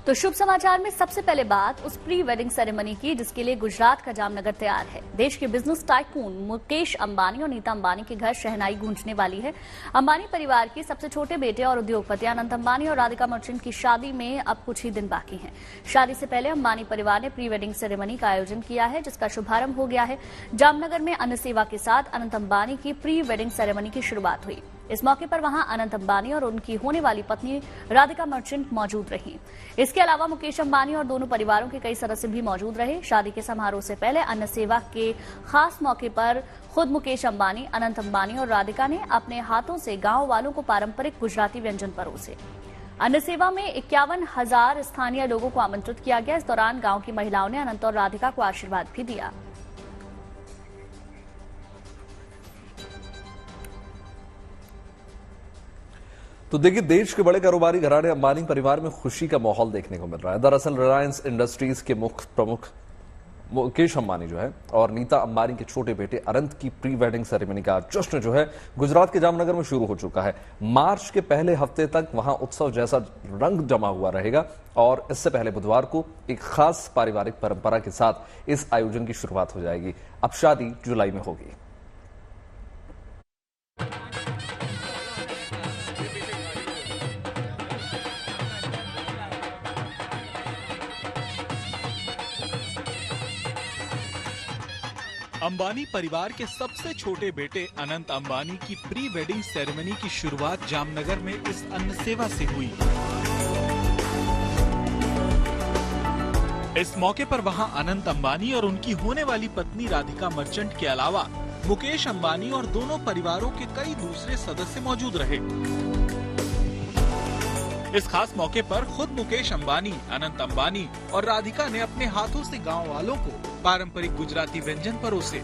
तो शुभ समाचार में सबसे पहले बात उस प्री वेडिंग सेरेमनी की जिसके लिए गुजरात का जामनगर तैयार है। देश के बिजनेस टाइकून मुकेश अंबानी और नीता अंबानी के घर शहनाई गूंजने वाली है। अंबानी परिवार के सबसे छोटे बेटे और उद्योगपति अनंत अंबानी और राधिका मर्चेंट की शादी में अब कुछ ही दिन बाकी हैं। शादी से पहले अंबानी परिवार ने प्री वेडिंग सेरेमनी का आयोजन किया है, जिसका शुभारंभ हो गया है। जामनगर में अन्न सेवा के साथ अनंत अंबानी की प्री वेडिंग सेरेमनी की शुरुआत हुई। इस मौके पर वहां अनंत अंबानी और उनकी होने वाली पत्नी राधिका मर्चेंट मौजूद रहीं। इसके अलावा मुकेश अंबानी और दोनों परिवारों के कई सदस्य भी मौजूद रहे। शादी के समारोह से पहले अन्न सेवा के खास मौके पर खुद मुकेश अंबानी, अनंत अंबानी और राधिका ने अपने हाथों से गांव वालों को पारंपरिक गुजराती व्यंजन परोसे। अन्न सेवा में 51,000 स्थानीय लोगों को आमंत्रित किया गया। इस दौरान गांव की महिलाओं ने अनंत और राधिका को आशीर्वाद भी दिया। तो देखिए, देश के बड़े कारोबारी घराने अंबानी परिवार में खुशी का माहौल देखने को मिल रहा है। दरअसल रिलायंस इंडस्ट्रीज के मुख्य प्रमुख मुकेश अंबानी जो है और नीता अंबानी के छोटे बेटे अनंत की प्री वेडिंग सेरेमनी का जश्न जो है गुजरात के जामनगर में शुरू हो चुका है। मार्च के पहले हफ्ते तक वहां उत्सव जैसा रंग जमा हुआ रहेगा और इससे पहले बुधवार को एक खास पारिवारिक परंपरा के साथ इस आयोजन की शुरुआत हो जाएगी। अब शादी जुलाई में होगी। अंबानी परिवार के सबसे छोटे बेटे अनंत अंबानी की प्री वेडिंग सेरेमनी की शुरुआत जामनगर में इस अन्न सेवा से हुई। इस मौके पर वहां अनंत अंबानी और उनकी होने वाली पत्नी राधिका मर्चेंट के अलावा मुकेश अंबानी और दोनों परिवारों के कई दूसरे सदस्य मौजूद रहे। इस खास मौके पर खुद मुकेश अंबानी, अनंत अंबानी और राधिका ने अपने हाथों से गांव वालों को पारंपरिक गुजराती व्यंजन परोसे।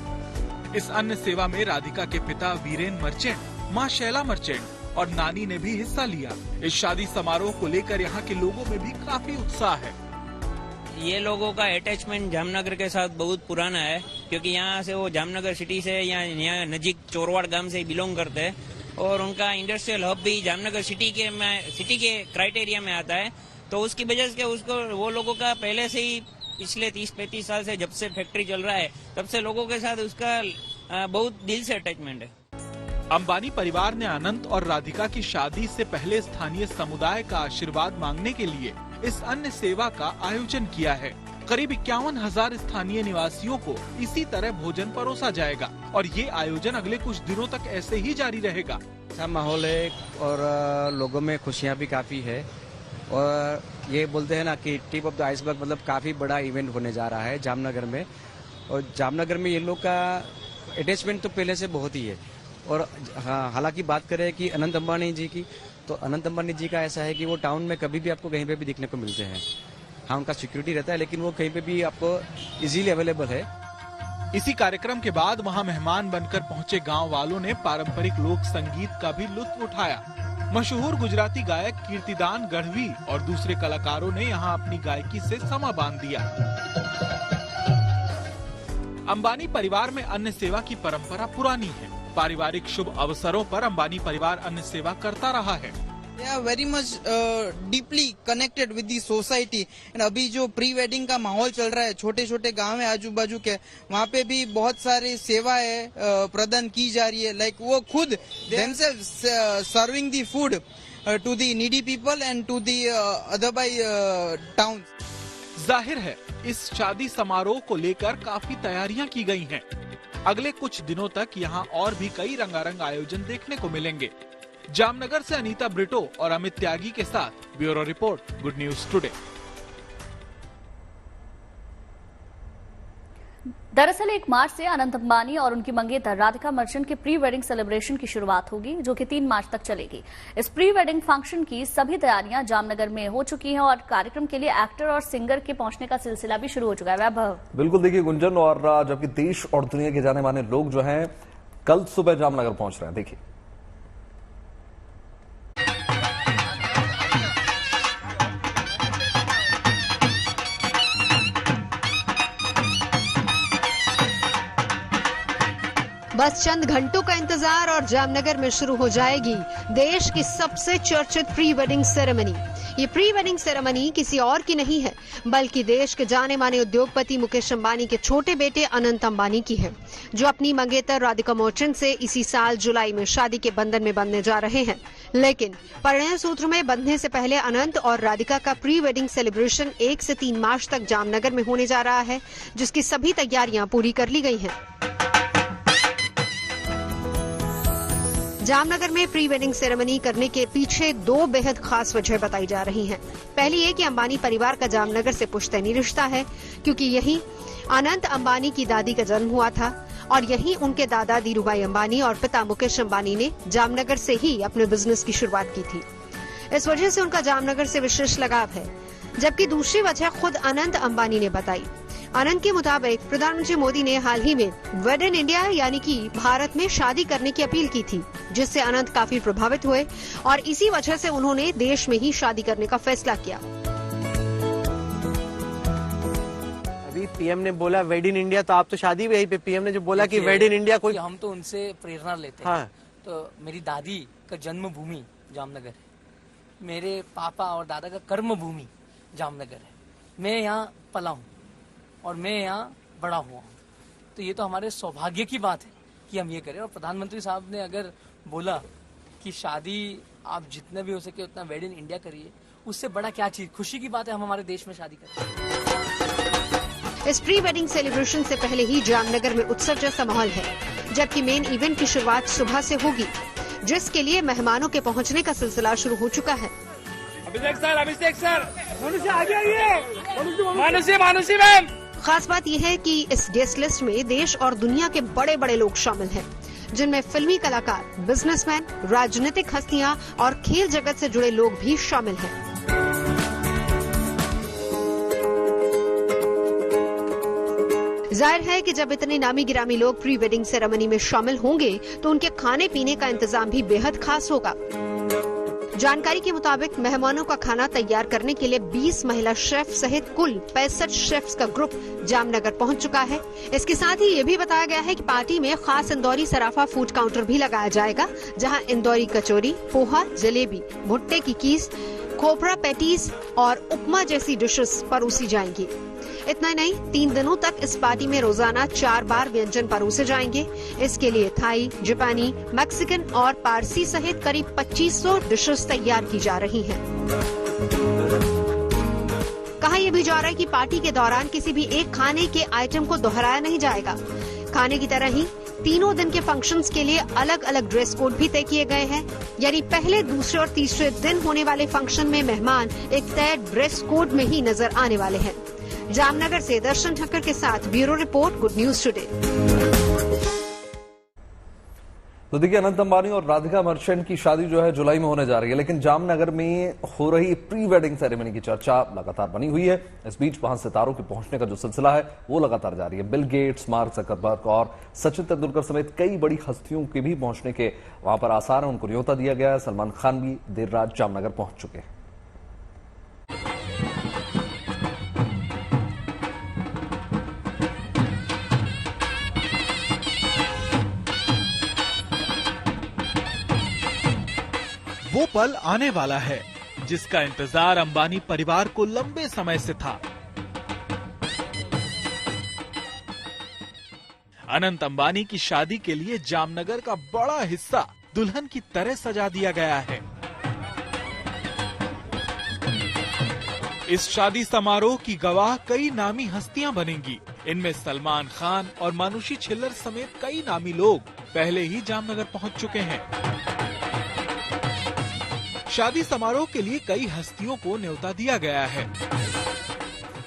इस अन्न सेवा में राधिका के पिता वीरेन मर्चेंट, मां शैला मर्चेंट और नानी ने भी हिस्सा लिया। इस शादी समारोह को लेकर यहाँ के लोगों में भी काफी उत्साह है। ये लोगों का अटैचमेंट जामनगर के साथ बहुत पुराना है, क्योंकि यहाँ से वो जामनगर सिटी से यहाँ नजीक चोरवाड़ गांव से बिलोंग करते हैं और उनका इंडस्ट्रियल हब भी जामनगर सिटी के क्राइटेरिया में आता है। तो उसकी वजह से उसको वो लोगों का पहले से ही पिछले 30-35 साल से जब से फैक्ट्री चल रहा है तब से लोगों के साथ उसका बहुत दिल से अटैचमेंट है। अंबानी परिवार ने अनंत और राधिका की शादी से पहले स्थानीय समुदाय का आशीर्वाद मांगने के लिए इस अन्न सेवा का आयोजन किया है। करीब 51,000 स्थानीय निवासियों को इसी तरह भोजन परोसा जाएगा और ये आयोजन अगले कुछ दिनों तक ऐसे ही जारी रहेगा। अच्छा माहौल है और लोगों में खुशियाँ भी काफी है और ये बोलते हैं ना कि टिप ऑफ द आइसबर्ग, मतलब काफी बड़ा इवेंट होने जा रहा है जामनगर में। और जामनगर में ये लोग का अटैचमेंट तो पहले से बहुत ही है। और हाँ, हालांकि बात करें कि अनंत अंबानी जी की, तो अनंत अंबानी जी का ऐसा है कि वो टाउन में कभी भी आपको कहीं पे भी दिखने को मिलते हैं। हाँ, उनका सिक्योरिटी रहता है, लेकिन वो कहीं पे भी आपको इजीली अवेलेबल है। इसी कार्यक्रम के बाद वहां मेहमान बनकर पहुंचे गांव वालों ने पारंपरिक लोक संगीत का भी लुत्फ उठाया। मशहूर गुजराती गायक कीर्तिदान गढ़वी और दूसरे कलाकारों ने यहां अपनी गायकी से समा बांध दिया। अंबानी परिवार में अन्न सेवा की परंपरा पुरानी है। पारिवारिक शुभ अवसरों पर अंबानी परिवार अन्न सेवा करता रहा है। They are very much deeply connected with the society। अभी जो प्री वेडिंग का माहौल चल रहा है, छोटे छोटे गांव है आजू बाजू के, वहाँ पे भी बहुत सारी सेवाएं प्रदान की जा रही है। लाइक वो खुद themselves serving the food to the needy people and to the otherby towns। जाहिर है इस शादी समारोह को लेकर काफी तैयारियां की गई हैं। अगले कुछ दिनों तक यहाँ और भी कई रंगारंग आयोजन देखने को मिलेंगे। जामनगर से अनीता ब्रिटो और अमित त्यागी के साथ bureau report, good news today. दरअसल 1 मार्च से अनंत अंबानी और उनकी मंगेतर राधिका मर्चेंट के प्री वेडिंग सेलिब्रेशन की शुरुआत होगी, जो कि 3 मार्च तक चलेगी। इस प्री वेडिंग फंक्शन की सभी तैयारियां जामनगर में हो चुकी हैं और कार्यक्रम के लिए एक्टर और सिंगर के पहुंचने का सिलसिला भी शुरू हो चुका है। वैभव, बिल्कुल, देखिए गुंजन, और जबकि देश और दुनिया के जाने माने लोग जो हैं कल सुबह जामनगर पहुंच रहे हैं। देखिए, बस चंद घंटों का इंतजार और जामनगर में शुरू हो जाएगी देश की सबसे चर्चित प्री वेडिंग सेरेमनी। ये प्री वेडिंग सेरेमनी किसी और की नहीं है, बल्कि देश के जाने माने उद्योगपति मुकेश अंबानी के छोटे बेटे अनंत अंबानी की है, जो अपनी मंगेतर राधिका मर्चेंट से इसी साल जुलाई में शादी के बंधन में बंधने जा रहे हैं। लेकिन परिणय सूत्र में बंधने से पहले अनंत और राधिका का प्री वेडिंग सेलिब्रेशन 1 से 3 मार्च तक जामनगर में होने जा रहा है, जिसकी सभी तैयारियां पूरी कर ली गई हैं। जामनगर में प्री वेडिंग सेरेमनी करने के पीछे 2 बेहद खास वजह बताई जा रही हैं। पहली ये कि अंबानी परिवार का जामनगर से पुश्तैनी रिश्ता है, क्योंकि यहीं अनंत अंबानी की दादी का जन्म हुआ था और यहीं उनके दादा धीरूभाई अंबानी और पिता मुकेश अंबानी ने जामनगर से ही अपने बिजनेस की शुरुआत की थी। इस वजह से उनका जामनगर से विशेष लगाव है। जबकि दूसरी वजह खुद अनंत अंबानी ने बताई। अनंत के मुताबिक प्रधानमंत्री मोदी ने हाल ही में वेड इन इंडिया यानी कि भारत में शादी करने की अपील की थी, जिससे अनंत काफी प्रभावित हुए और इसी वजह से उन्होंने देश में ही शादी करने का फैसला किया। अभी पीएम ने बोला वेड इन इंडिया, तो आप तो शादी भी यहीं पे, पीएम ने जो बोला कि वेड इन इंडिया, कोई हम तो उनसे प्रेरणा लेते हैं। हाँ। तो मेरी दादी का जन्मभूमि जामनगर है, मेरे पापा और दादा का कर्म भूमि जामनगर है। मैं यहाँ पला हूँ और मैं यहाँ बड़ा हुआ हूँ, तो ये तो हमारे सौभाग्य की बात है कि हम ये करें। और प्रधानमंत्री साहब ने अगर बोला कि शादी आप जितना भी हो सके उतना वेड इन इंडिया करिए, उससे बड़ा क्या चीज, खुशी की बात है हम हमारे देश में शादी करें। इस प्री वेडिंग सेलिब्रेशन से पहले ही जामनगर में उत्सव जैसा माहौल है, जबकि मेन इवेंट की शुरुआत सुबह से होगी, जिसके लिए मेहमानों के पहुंचने का सिलसिला शुरू हो चुका है। अभिषेक सर, मानुषी मैम। खास बात यह है कि इस गेस्ट लिस्ट में देश और दुनिया के बड़े बड़े लोग शामिल हैं, जिनमें फिल्मी कलाकार, बिजनेसमैन, राजनीतिक हस्तियां और खेल जगत से जुड़े लोग भी शामिल हैं। जाहिर है कि जब इतने नामी गिरामी लोग प्री वेडिंग सेरेमनी में शामिल होंगे तो उनके खाने पीने का इंतजाम भी बेहद खास होगा। जानकारी के मुताबिक मेहमानों का खाना तैयार करने के लिए 20 महिला शेफ सहित कुल 65 शेफ्स का ग्रुप जामनगर पहुंच चुका है। इसके साथ ही ये भी बताया गया है कि पार्टी में खास इंदौरी सराफा फूड काउंटर भी लगाया जाएगा, जहां इंदौरी कचौरी, पोहा, जलेबी, भुट्टे की कीस, खोपरा पैटीज और उपमा जैसी डिशेस परोसी जाएंगी। इतना ही नहीं, 3 दिनों तक इस पार्टी में रोजाना 4 बार व्यंजन परोसे जाएंगे। इसके लिए थाई, जापानी, मैक्सिकन और पारसी सहित करीब 2500 डिशेस तैयार की जा रही हैं। कहा यह भी जा रहा है कि पार्टी के दौरान किसी भी एक खाने के आइटम को दोहराया नहीं जाएगा। खाने की तरह ही तीनों दिन के फंक्शंस के लिए अलग अलग ड्रेस कोड भी तय किए गए हैं, यानी पहले, दूसरे और तीसरे दिन होने वाले फंक्शन में मेहमान एक तय ड्रेस कोड में ही नजर आने वाले हैं। जामनगर से दर्शन ठक्कर के साथ bureau report, good news today. तो देखिए, अनंत अंबानी और राधिका मर्चेंट की शादी जो है जुलाई में होने जा रही है, लेकिन जामनगर में हो रही प्री वेडिंग सेरेमनी की चर्चा लगातार बनी हुई है। इस बीच वहां सितारों के पहुंचने का जो सिलसिला है वो लगातार जारी है। बिल गेट्स, मार्क जकरबर्ग और सचिन तेंदुलकर समेत कई बड़ी हस्तियों के भी पहुंचने के वहां पर आसार है, उनको न्योता दिया गया है। सलमान खान भी देर रात जामनगर पहुंच चुके हैं। वो पल आने वाला है जिसका इंतजार अंबानी परिवार को लंबे समय से था। अनंत अंबानी की शादी के लिए जामनगर का बड़ा हिस्सा दुल्हन की तरह सजा दिया गया है। इस शादी समारोह की गवाह कई नामी हस्तियां बनेंगी। इनमें सलमान खान और मानुषी छिल्लर समेत कई नामी लोग पहले ही जामनगर पहुंच चुके हैं। शादी समारोह के लिए कई हस्तियों को न्योता दिया गया है।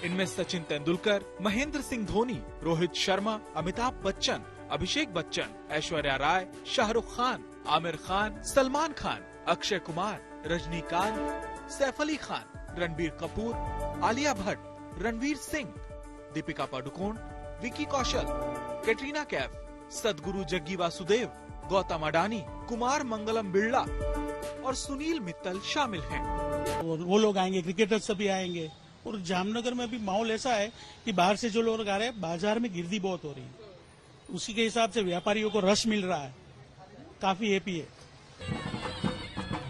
इनमें सचिन तेंदुलकर, महेंद्र सिंह धोनी, रोहित शर्मा, अमिताभ बच्चन, अभिषेक बच्चन, ऐश्वर्या राय, शाहरुख खान, आमिर खान, सलमान खान, अक्षय कुमार, रजनीकांत, सैफ अली खान, रणबीर कपूर, आलिया भट्ट, रणवीर सिंह, दीपिका पादुकोण, विकी कौशल, कैटरीना कैफ, सदगुरु जग्गी वासुदेव, गौतम अडानी, कुमार मंगलम बिरला और सुनील मित्तल शामिल हैं। वो लोग आएंगे, क्रिकेटर्स सभी आएंगे। और जामनगर में भी माहौल ऐसा है कि बाहर से जो लोग आ रहे हैं, बाजार में गिरदी बहुत हो रही है, उसी के हिसाब से व्यापारियों को रश मिल रहा है, काफी हैप्पी है।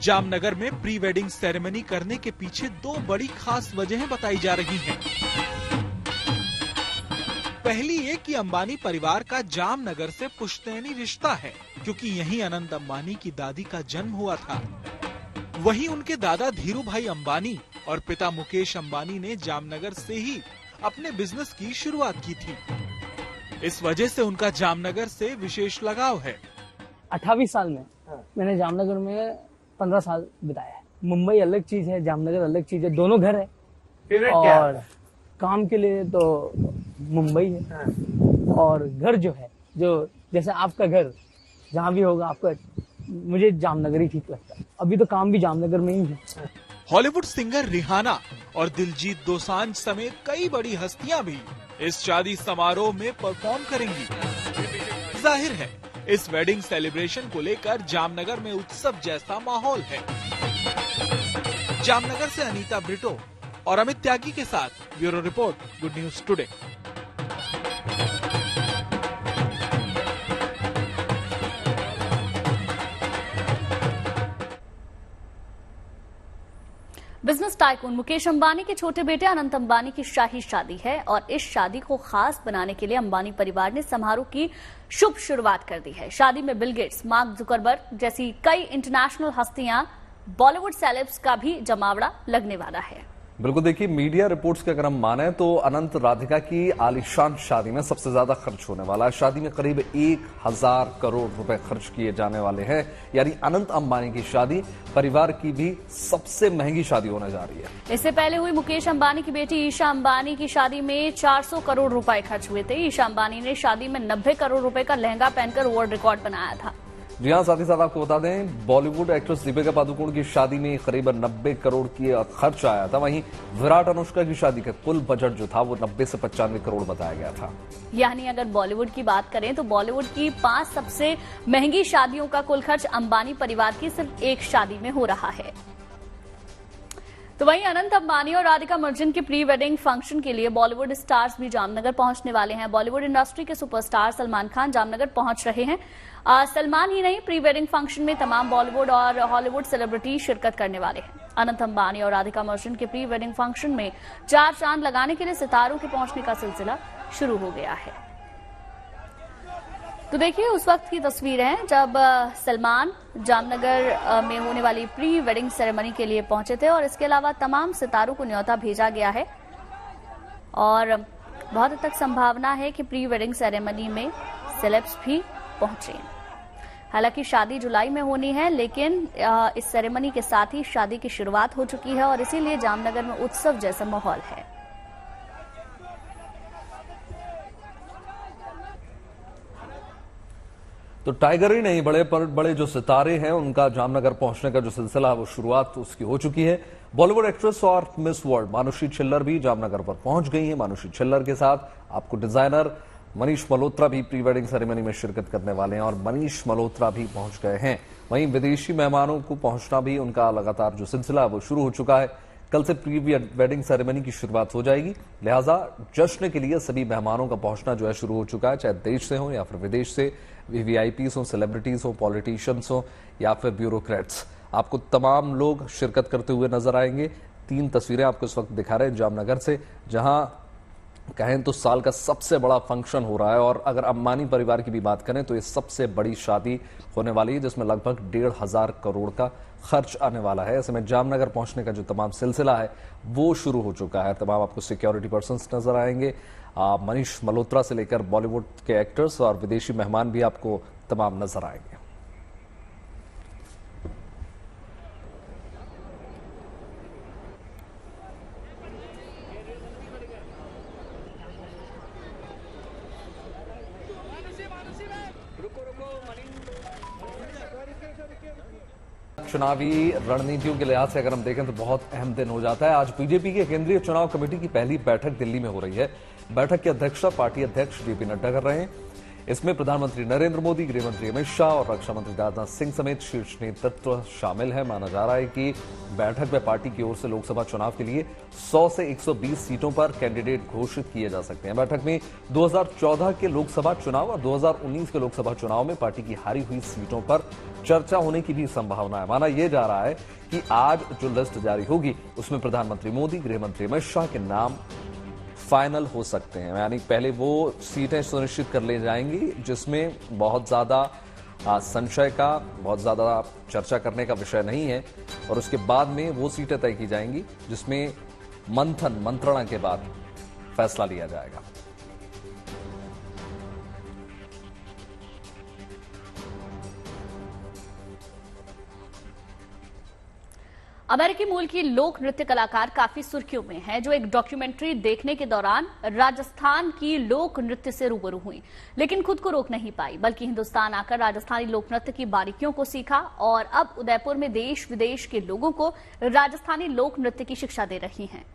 जामनगर में प्री वेडिंग सेरेमनी करने के पीछे दो बड़ी खास वजहें बताई जा रही हैं। पहली ये कि अंबानी परिवार का जामनगर से पुश्तैनी रिश्ता है, क्योंकि यहीं अनंत अंबानी की दादी का जन्म हुआ था। वहीं उनके दादा धीरू भाई अंबानी और पिता मुकेश अंबानी ने जामनगर से ही अपने बिजनेस की शुरुआत की थी। इस वजह से उनका जामनगर से विशेष लगाव है। 28 साल में मैंने जामनगर में 15 साल बिताया है। मुंबई अलग चीज है, जामनगर अलग चीज है, दोनों घर है। और काम के लिए तो मुंबई है, और घर जो है, जो जैसे आपका घर जहाँ भी होगा आपका, मुझे जामनगर ही ठीक लगता है। अभी तो काम भी जामनगर में ही है। हॉलीवुड सिंगर रिहाना और दिलजीत दोसांझ समेत कई बड़ी हस्तियां भी इस शादी समारोह में परफॉर्म करेंगी। जाहिर है इस वेडिंग सेलिब्रेशन को लेकर जामनगर में उत्सव जैसा माहौल है। जामनगर से अनीता ब्रिटो और अमित त्यागी के साथ bureau report, good news today. Business tycoon Mukesh Ambani के छोटे बेटे अनंत अंबानी की शाही शादी है और इस शादी को खास बनाने के लिए अंबानी परिवार ने समारोह की शुभ शुरुआत कर दी है। शादी में बिल गेट्स, मार्क जुकरबर्ग जैसी कई इंटरनेशनल हस्तियां, बॉलीवुड सेलेब्स का भी जमावड़ा लगने वाला है। बिल्कुल, देखिए मीडिया रिपोर्ट्स के अगर हम माने तो अनंत राधिका की आलीशान शादी में सबसे ज्यादा खर्च होने वाला है। शादी में करीब 1000 करोड़ रुपए खर्च किए जाने वाले हैं। यानी अनंत अंबानी की शादी परिवार की भी सबसे महंगी शादी होने जा रही है। इससे पहले हुई मुकेश अंबानी की बेटी ईशा अंबानी की शादी में 400 करोड़ रुपए खर्च हुए थे। ईशा अंबानी ने शादी में 90 करोड़ रुपए का लहंगा पहनकर वर्ल्ड रिकॉर्ड बनाया था। जी हाँ, साथ ही साथ आपको बता दें बॉलीवुड एक्ट्रेस दीपिका पादुकोण की शादी में करीबन 90 करोड़ की खर्च आया था। वहीं विराट अनुष्का की शादी का कुल बजट जो था वो 90 से 95 करोड़ बताया गया था। यानी अगर बॉलीवुड की बात करें तो बॉलीवुड की 5 सबसे महंगी शादियों का कुल खर्च अंबानी परिवार की सिर्फ एक शादी में हो रहा है। तो वहीं अनंत अंबानी और राधिका मर्चेंट के प्री वेडिंग फंक्शन के लिए बॉलीवुड स्टार्स भी जामनगर पहुंचने वाले हैं। बॉलीवुड इंडस्ट्री के सुपरस्टार सलमान खान जामनगर पहुंच रहे हैं। सलमान ही नहीं, प्री वेडिंग फंक्शन में तमाम बॉलीवुड और हॉलीवुड सेलिब्रिटी शिरकत करने वाले हैं। अनंत अंबानी और राधिका मर्चेंट के प्री वेडिंग फंक्शन में 4 चांद लगाने के लिए सितारों के पहुंचने का सिलसिला शुरू हो गया है। तो देखिए उस वक्त की तस्वीर है जब सलमान जामनगर में होने वाली प्री वेडिंग सेरेमनी के लिए पहुंचे थे और इसके अलावा तमाम सितारों को न्योता भेजा गया है और बहुत हद तक संभावना है कि प्री वेडिंग सेरेमनी में सेलेब्स भी पहुंचे। हालांकि शादी जुलाई में होनी है, लेकिन इस सेरेमनी के साथ ही शादी की शुरुआत हो चुकी है और इसीलिए जामनगर में उत्सव जैसा माहौल है। तो टाइगर ही नहीं, बड़े जो सितारे हैं उनका जामनगर पहुंचने का जो सिलसिला है वो शुरुआत उसकी हो चुकी है। बॉलीवुड एक्ट्रेस और मिस वर्ल्ड मानुषी छिल्लर भी जामनगर पर पहुंच गई हैं। मानुषी छिल्लर के साथ आपको डिजाइनर मनीष मल्होत्रा भी प्री वेडिंग सेरेमनी में शिरकत करने वाले हैं और मनीष मल्होत्रा भी पहुंच गए हैं। वहीं विदेशी मेहमानों को पहुंचना भी उनका लगातार जो सिलसिला है वो शुरू हो चुका है। कल से प्री वेडिंग सेरेमनी की शुरुआत हो जाएगी, लिहाजा जश्न के लिए सभी मेहमानों का पहुंचना जो है शुरू हो चुका है, चाहे देश से हो या फिर विदेश से, वीआईपीज हो, सेलिब्रिटीज हो, पॉलिटिशियंस हो या फिर ब्यूरोक्रेट्स। आपको तमाम लोग शिरकत करते हुए नजर आएंगे। 3 तस्वीरें आपको इस वक्त दिखा रहे हैं जामनगर से, जहां कहें तो साल का सबसे बड़ा फंक्शन हो रहा है और अगर अंबानी परिवार की भी बात करें तो ये सबसे बड़ी शादी होने वाली है जिसमें लगभग 1,500 करोड़ का खर्च आने वाला है। ऐसे में जामनगर पहुंचने का जो तमाम सिलसिला है वो शुरू हो चुका है। तमाम आपको सिक्योरिटी पर्सन्स नजर आएंगे, मनीष मल्होत्रा से लेकर बॉलीवुड के एक्टर्स और विदेशी मेहमान भी आपको तमाम नजर आएंगे। चुनावी रणनीतियों के लिहाज से अगर हम देखें तो बहुत अहम दिन हो जाता है। आज बीजेपी की केंद्रीय चुनाव कमेटी की पहली बैठक दिल्ली में हो रही है। बैठक की अध्यक्षता पार्टी अध्यक्ष जेपी नड्डा कर रहे हैं। इसमें प्रधानमंत्री नरेंद्र मोदी, गृह मंत्री अमित शाह और रक्षा मंत्री राजनाथ सिंह समेत शीर्ष नेतृत्व शामिल है। माना जा रहा है कि बैठक में पार्टी की ओर से लोकसभा चुनाव के लिए 100 से 120 सीटों पर कैंडिडेट घोषित किए जा सकते हैं। बैठक में 2014 के लोकसभा चुनाव और 2019 के लोकसभा चुनाव में पार्टी की हारी हुई सीटों पर चर्चा होने की भी संभावना है। माना यह जा रहा है कि आज जो लिस्ट जारी होगी उसमें प्रधानमंत्री मोदी, गृह मंत्री अमित शाह के नाम फाइनल हो सकते हैं। यानी पहले वो सीटें सुनिश्चित कर ले जाएंगी जिसमें बहुत ज्यादा संशय का, बहुत ज्यादा चर्चा करने का विषय नहीं है, और उसके बाद में वो सीटें तय की जाएंगी जिसमें मंत्रणा के बाद फैसला लिया जाएगा। अमेरिकी मूल की लोक नृत्य कलाकार काफी सुर्खियों में है, जो एक डॉक्यूमेंट्री देखने के दौरान राजस्थान की लोक नृत्य से रूबरू हुई, लेकिन खुद को रोक नहीं पाई, बल्कि हिंदुस्तान आकर राजस्थानी लोक नृत्य की बारीकियों को सीखा और अब उदयपुर में देश विदेश के लोगों को राजस्थानी लोक नृत्य की शिक्षा दे रही हैं।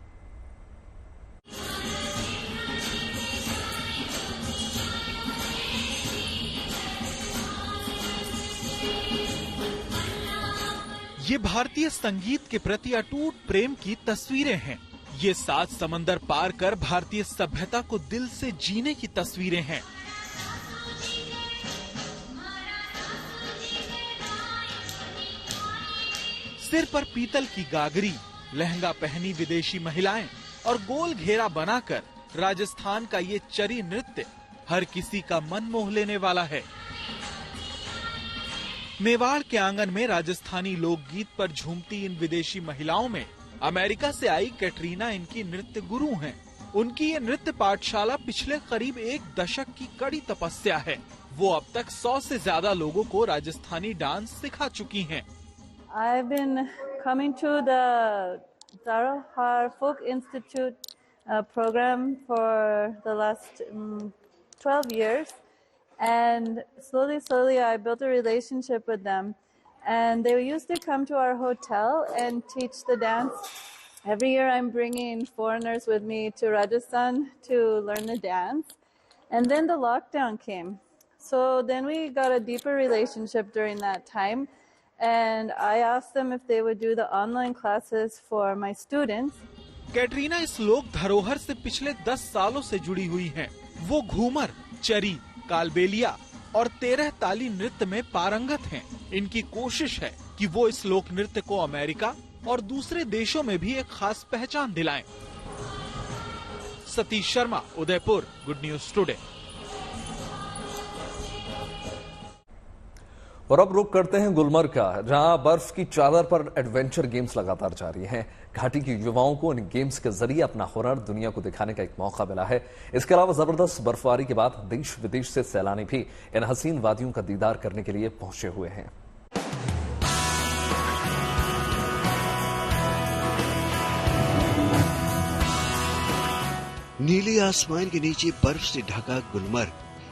ये भारतीय संगीत के प्रति अटूट प्रेम की तस्वीरें हैं। ये 7 समंदर पार कर भारतीय सभ्यता को दिल से जीने की तस्वीरें हैं। सिर पर पीतल की गागरी, लहंगा पहनी विदेशी महिलाएं और गोल घेरा बनाकर राजस्थान का ये चरी नृत्य हर किसी का मन मोह लेने वाला है। मेवाड़ के आंगन में राजस्थानी लोकगीत पर झूमती इन विदेशी महिलाओं में अमेरिका से आई कैटरीना इनकी नृत्य गुरु हैं। उनकी ये नृत्य पाठशाला पिछले करीब 1 दशक की कड़ी तपस्या है। वो अब तक 100 से ज्यादा लोगों को राजस्थानी डांस सिखा चुकी हैं। I've been coming to the Dharohar Folk Institute program for the last 12 years. And slowly I built a relationship with them, and they used to come to our hotel and teach the dance. Every year I'm bringing foreigners with me to Rajasthan to learn the dance, and then the lockdown came, so then we got a deeper relationship during that time, and I asked them if they would do the online classes for my students. Katrina इस लोक धरोहर से पिछले 10 सालों से जुड़ी हुई हैं। वो घूमर, चरी, कालबेलिया और 13 ताली नृत्य में पारंगत हैं। इनकी कोशिश है कि वो इस लोक नृत्य को अमेरिका और दूसरे देशों में भी एक खास पहचान दिलाएं। Satish Sharma, Udaipur, good news today. और अब रुक करते हैं गुलमर्ग का, जहां बर्फ की चादर पर एडवेंचर गेम्स लगातार जारी हैं। घाटी के युवाओं को इन गेम्स के जरिए अपना हुनर दुनिया को दिखाने का एक मौका मिला है। इसके अलावा जबरदस्त बर्फबारी के बाद देश विदेश से सैलानी भी इन हसीन वादियों का दीदार करने के लिए पहुंचे हुए हैं। नीले आसमान के नीचे बर्फ से ढका गुलमर्ग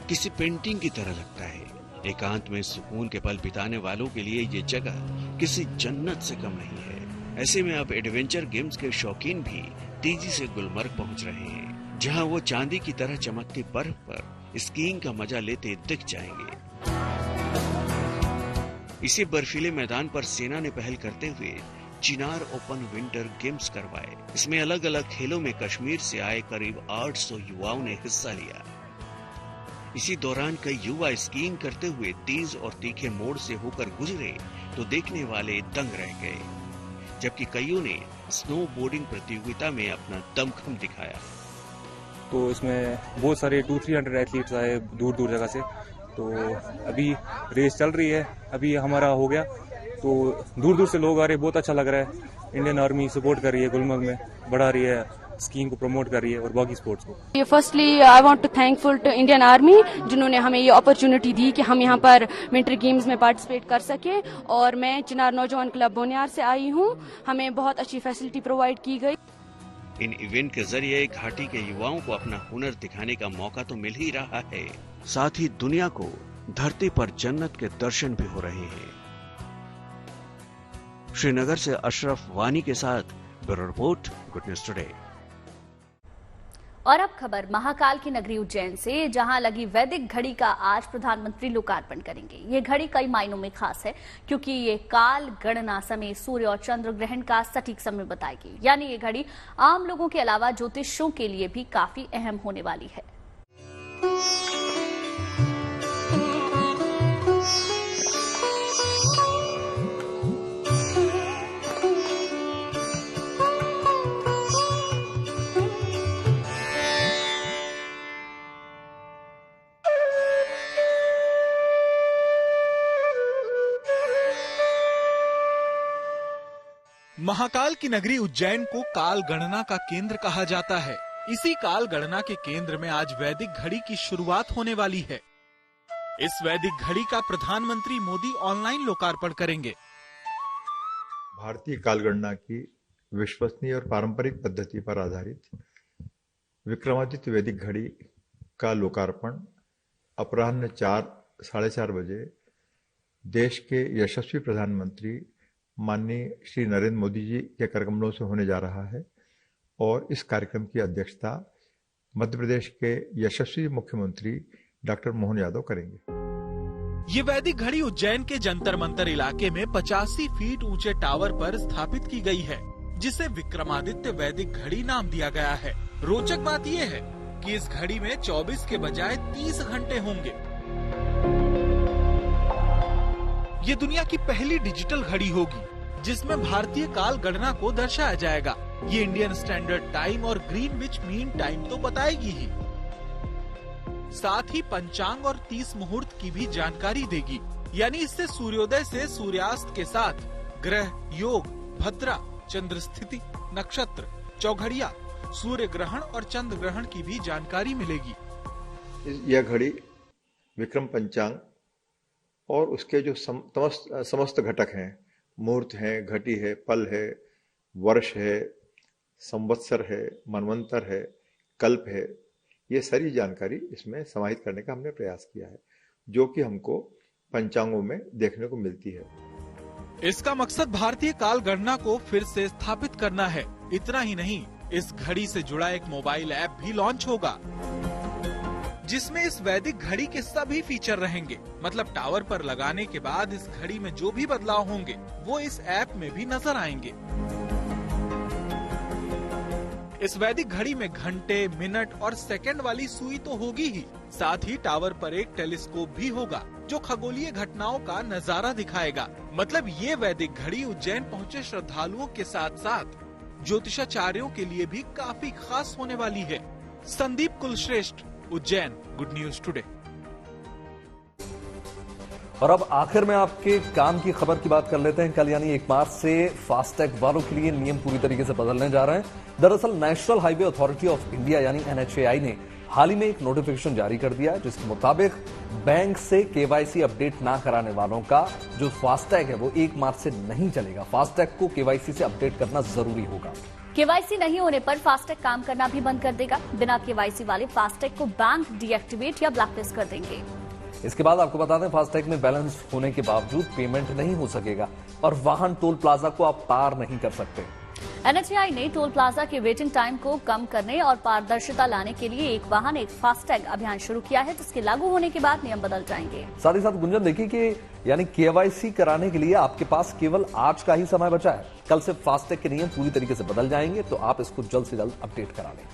किसी पेंटिंग की तरह लगता है। एकांत में सुकून के पल बिताने वालों के लिए ये जगह किसी जन्नत से कम नहीं है। ऐसे में अब एडवेंचर गेम्स के शौकीन भी तेजी से गुलमर्ग पहुंच रहे हैं, जहां वो चांदी की तरह चमकती बर्फ पर स्कीइंग का मजा लेते दिख जाएंगे। इसी बर्फीले मैदान पर सेना ने पहल करते हुए चिनार ओपन विंटर गेम्स करवाए। इसमें अलग अलग खेलों में कश्मीर से आए करीब 800 युवाओं ने हिस्सा लिया। इसी दौरान कई युवा स्कीइंग करते हुए तेज और तीखे मोड़ से होकर गुजरे तो देखने वाले दंग रह गए, जबकि कईयों ने स्नो बोर्डिंग प्रतियोगिता में अपना दमखम दिखाया। तो इसमें बहुत सारे 200-300 एथलीट्स आए दूर दूर जगह से। तो अभी रेस चल रही है, अभी हमारा हो गया, तो दूर दूर से लोग आ रहे, बहुत अच्छा लग रहा है। इंडियन आर्मी सपोर्ट कर रही है, गुलमर्ग में बढ़ा रही है, स्कीइंग को प्रमोट कर रही है और बाकी स्पोर्ट्स को। Firstly I want to thankful to Indian army, जिन्होंने हमें ये अपॉर्चुनिटी दी कि हम यहाँ पर विंटर गेम्स में पार्टिसिपेट कर सके। और मैं चिनार नौजवान क्लब बोनियार से आई हूँ, हमें बहुत अच्छी फैसिलिटी प्रोवाइड की गई। इन इवेंट के जरिए घाटी के युवाओं को अपना हुनर दिखाने का मौका तो मिल ही रहा है, साथ ही दुनिया को धरती पर जन्नत के दर्शन भी हो रहे हैं। श्रीनगर से अशरफ वानी के साथ bureau report, good news today. और अब खबर महाकाल की नगरी उज्जैन से, जहां लगी वैदिक घड़ी का आज प्रधानमंत्री लोकार्पण करेंगे। ये घड़ी कई मायनों में खास है क्योंकि ये काल गणना समय सूर्य और चंद्र ग्रहण का सटीक समय बताएगी। यानी ये घड़ी आम लोगों के अलावा ज्योतिषियों के लिए भी काफी अहम होने वाली है। महाकाल की नगरी उज्जैन को काल गणना का केंद्र कहा जाता है। इसी काल गणना के केंद्र में आज वैदिक घड़ी की शुरुआत होने वाली है। इस वैदिक घड़ी का प्रधानमंत्री मोदी ऑनलाइन लोकार्पण करेंगे। भारतीय काल गणना की विश्वसनीय और पारंपरिक पद्धति पर आधारित विक्रमादित्य वैदिक घड़ी का लोकार्पण अपराह्न 4-4:30 बजे देश के यशस्वी प्रधानमंत्री माननीय श्री नरेंद्र मोदी जी के करकमलों से होने जा रहा है और इस कार्यक्रम की अध्यक्षता मध्य प्रदेश के यशस्वी मुख्यमंत्री डॉक्टर मोहन यादव करेंगे। ये वैदिक घड़ी उज्जैन के जंतर मंतर इलाके में 85 फीट ऊंचे टावर पर स्थापित की गई है, जिसे विक्रमादित्य वैदिक घड़ी नाम दिया गया है। रोचक बात यह है कि इस घड़ी में 24 के बजाय 30 घंटे होंगे। ये दुनिया की पहली डिजिटल घड़ी होगी जिसमें भारतीय काल गणना को दर्शाया जाएगा। ये इंडियन स्टैंडर्ड टाइम और ग्रीनविच मीन टाइम तो बताएगी ही, साथ ही पंचांग और 30 मुहूर्त की भी जानकारी देगी। यानी इससे सूर्योदय से सूर्यास्त के साथ ग्रह योग, भद्रा, चंद्र स्थिति, नक्षत्र, चौघड़िया, सूर्य ग्रहण और चंद्र ग्रहण की भी जानकारी मिलेगी। यह घड़ी विक्रम पंचांग और उसके जो समस्त घटक हैं, मुहूर्त हैं, घटी है, पल है, वर्ष है, संवत्सर है, मनवंतर है, कल्प है, ये सारी जानकारी इसमें समाहित करने का हमने प्रयास किया है, जो कि हमको पंचांगों में देखने को मिलती है। इसका मकसद भारतीय काल गणना को फिर से स्थापित करना है। इतना ही नहीं, इस घड़ी से जुड़ा एक मोबाइल ऐप भी लॉन्च होगा जिसमें इस वैदिक घड़ी के सभी फीचर रहेंगे। मतलब टावर पर लगाने के बाद इस घड़ी में जो भी बदलाव होंगे वो इस ऐप में भी नजर आएंगे। इस वैदिक घड़ी में घंटे, मिनट और सेकंड वाली सुई तो होगी ही, साथ ही टावर पर एक टेलीस्कोप भी होगा जो खगोलीय घटनाओं का नजारा दिखाएगा। मतलब ये वैदिक घड़ी उज्जैन पहुँचे श्रद्धालुओं के साथ साथ ज्योतिषाचार्यों के लिए भी काफी खास होने वाली है। Sandeep Kulshreshtha, Ujjain, good news today. और अब आखिर में आपके काम की खबर की बात कर लेते हैं। कल यानी 1 मार्च से फास्टैग वालों के लिए नियम पूरी तरीके से बदलने जा रहे हैं। दरअसल national highway authority of India यानी NHAI ने हाल ही में एक नोटिफिकेशन जारी कर दिया जिसके मुताबिक बैंक से KYC अपडेट ना कराने वालों का जो फास्टैग है वो 1 मार्च से नहीं चलेगा। फास्टैग को KYC से अपडेट करना जरूरी होगा। KYC नहीं होने पर फास्टैग काम करना भी बंद कर देगा। बिना KYC वाले फास्टैग को बैंक डीएक्टिवेट या ब्लैकलिस्ट कर देंगे। इसके बाद आपको बता दें, फास्टैग में बैलेंस होने के बावजूद पेमेंट नहीं हो सकेगा और वाहन टोल प्लाजा को आप पार नहीं कर सकते। NHAI ने टोल प्लाजा के वेटिंग टाइम को कम करने और पारदर्शिता लाने के लिए एक वाहन एक फास्टैग अभियान शुरू किया है, जिसके लागू होने के बाद नियम बदल जाएंगे। साथ ही साथ गुंजन देखिए कि यानी KYC कराने के लिए आपके पास केवल आज का ही समय बचा है। कल से फास्टैग के नियम पूरी तरीके से बदल जाएंगे, तो आप इसको जल्द से जल्द अपडेट करा लें।